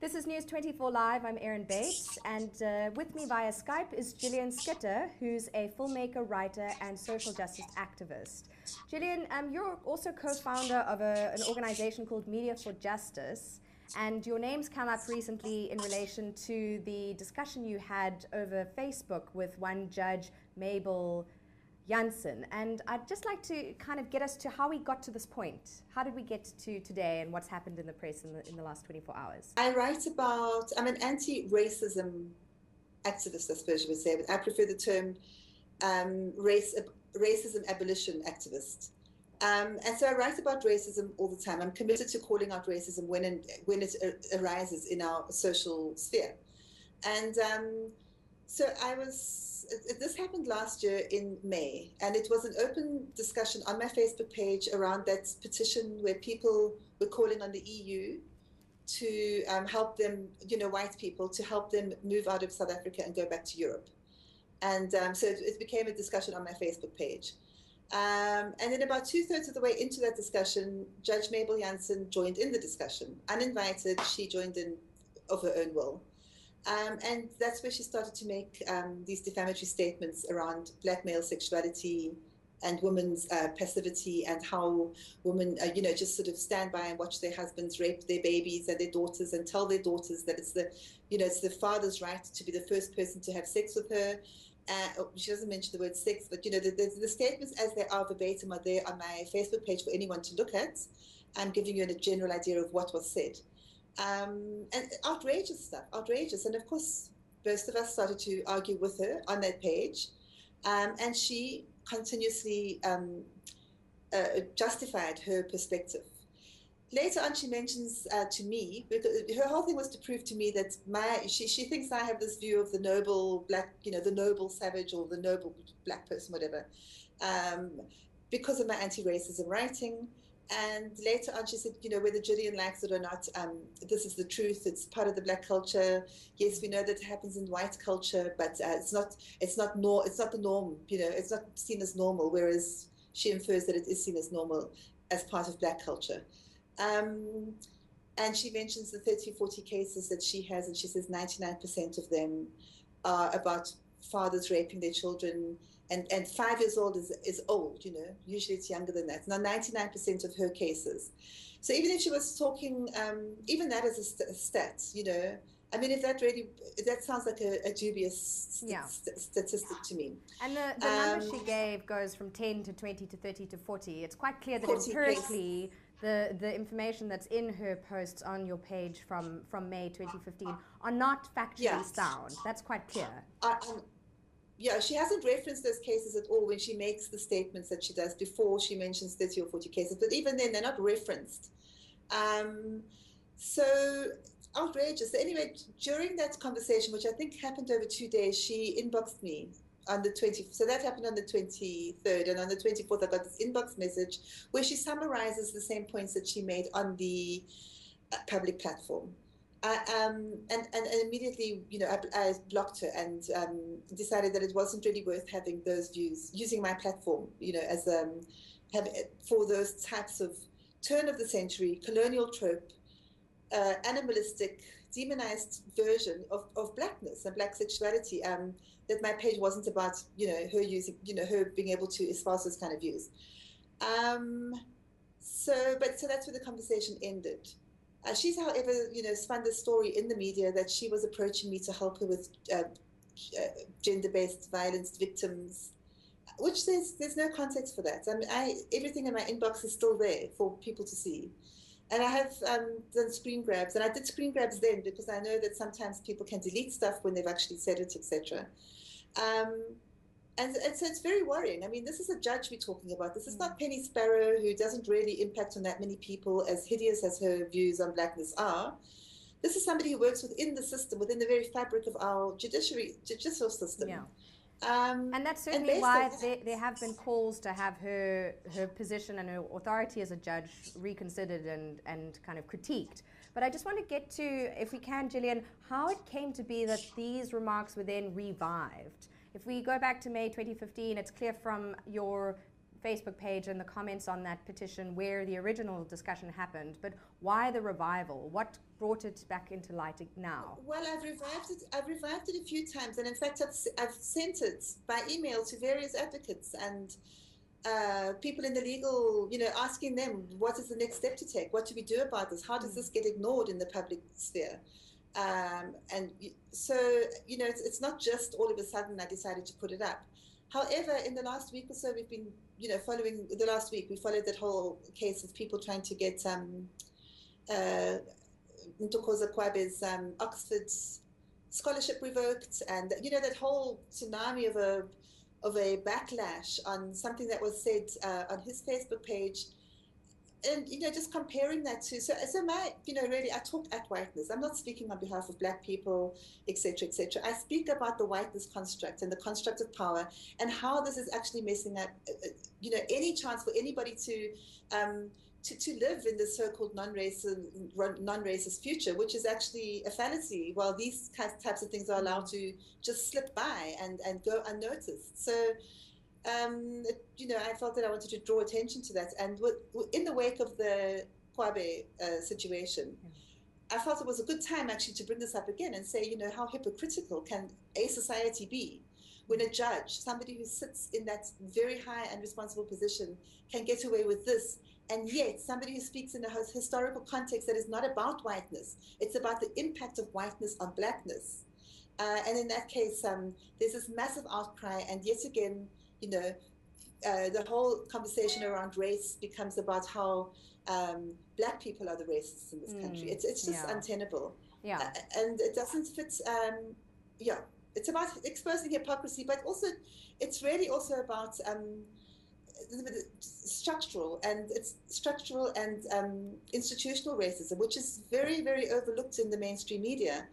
This is News 24 Live. I'm Erin Bates, and with me via Skype is Gillian Schutte, who's a filmmaker, writer, and social justice activist. Gillian, you're also co-founder of an organization called Media for Justice, and your name's come up recently in relation to the discussion you had over Facebook with one judge, Mabel Jansen. And I'd just like to kind of get us to how we got to this point. How did we get to today and what's happened in the press in the last 24 hours? I'm an anti-racism activist, I suppose you would say, but I prefer the term racism abolition activist. And so I write about racism all the time. I'm committed to calling out racism when it arises in our social sphere. And so this happened last year in May, and it was an open discussion on my Facebook page around that petition where people were calling on the EU to help them, white people, to help them move out of South Africa and go back to Europe. And so it became a discussion on my Facebook page. And then about 2/3 of the way into that discussion, Judge Mabel Jansen joined in the discussion. Uninvited, she joined in of her own will. And that's where she started to make these defamatory statements around black male sexuality and women's passivity, and how women, just sort of stand by and watch their husbands rape their babies and their daughters, and tell their daughters that it's the father's right to be the first person to have sex with her. She doesn't mention the word sex, but the statements as they are verbatim are there on my Facebook page for anyone to look at. I'm giving you a general idea of what was said. And outrageous stuff, outrageous. And of course, most of us started to argue with her on that page. And she continuously justified her perspective. Later on, she mentions to me, because her whole thing was to prove to me that she thinks I have this view of the noble black, the noble savage or the noble black person, whatever, because of my anti-racism writing. And later on, she said, whether Gillian likes it or not, this is the truth. It's part of the black culture. Yes, we know that it happens in white culture, but it's not the norm. It's not seen as normal. Whereas she infers that it is seen as normal as part of black culture. And she mentions the 30 or 40 cases that she has, and she says 99% of them are about fathers raping their children. And 5 years old is old, usually it's younger than that. Now, 99% of her cases. So even if she was talking, even that as a stat, I mean, if that sounds like a dubious statistic to me. And the number she gave goes from 10 to 20 to 30 to 40. It's quite clear that empirically, the information that's in her posts on your page from May 2015 are not factually sound. That's quite clear. Yeah, she hasn't referenced those cases at all when she makes the statements that she does before she mentions 30 or 40 cases. But even then, they're not referenced. So outrageous. So anyway, during that conversation, which I think happened over 2 days, she inboxed me on the 20th. So that happened on the 23rd. And on the 24th, I got this inbox message where she summarizes the same points that she made on the public platform. And immediately, I blocked her and decided that it wasn't really worth having those views, using my platform, as for those types of turn of the century, colonial trope, animalistic, demonized version of blackness and black sexuality. That my page wasn't about, her using, her being able to espouse those kind of views. So that's where the conversation ended. She's, however, spun the story in the media that she was approaching me to help her with gender-based violence victims, which there's no context for that. I mean, everything in my inbox is still there for people to see. And I have done screen grabs, and I did screen grabs then because I know that sometimes people can delete stuff when they've actually said it, etc. And so it's very worrying. I mean, this is a judge we're talking about. This is not Penny Sparrow, who doesn't really impact on that many people, as hideous as her views on blackness are. This is somebody who works within the system, within the very fabric of our judicial system. Yeah. And that's certainly why there have been calls to have her position and her authority as a judge reconsidered and kind of critiqued. But I just want to get to, if we can, Gillian, how it came to be that these remarks were then revived. If we go back to May 2015, it's clear from your Facebook page and the comments on that petition where the original discussion happened, but why the revival? What brought it back into light now? Well, I've revived it a few times, and in fact, I've sent it by email to various advocates and people in the legal, asking them what is the next step to take, what do we do about this, how does this get ignored in the public sphere, and so it's not just all of a sudden I decided to put it up. However, in the last week or so, we've been following the last week. We followed that whole case of people trying to get Ntokoza Kwabe's Oxford scholarship revoked, and that whole tsunami of a backlash on something that was said on his Facebook page, and just comparing that to so my really I talk at whiteness. I'm not speaking on behalf of Black people, etc., etc. I speak about the whiteness construct and the construct of power and how this is actually messing up any chance for anybody to live in the so-called non-racist future, which is actually a fallacy, while these types of things are allowed to just slip by and go unnoticed. So, I felt that I wanted to draw attention to that. And in the wake of the Kwabe situation, I felt it was a good time actually to bring this up again and say, how hypocritical can a society be when a judge, somebody who sits in that very high and responsible position, can get away with this, and yet somebody who speaks in a historical context that is not about whiteness, it's about the impact of whiteness on Blackness. And in that case, there's this massive outcry, and yet again, the whole conversation around race becomes about how Black people are the racists in this country. It's just untenable. Yeah. And it doesn't fit. It's about exposing hypocrisy, but also it's really also about structural and institutional racism, which is very, very overlooked in the mainstream media.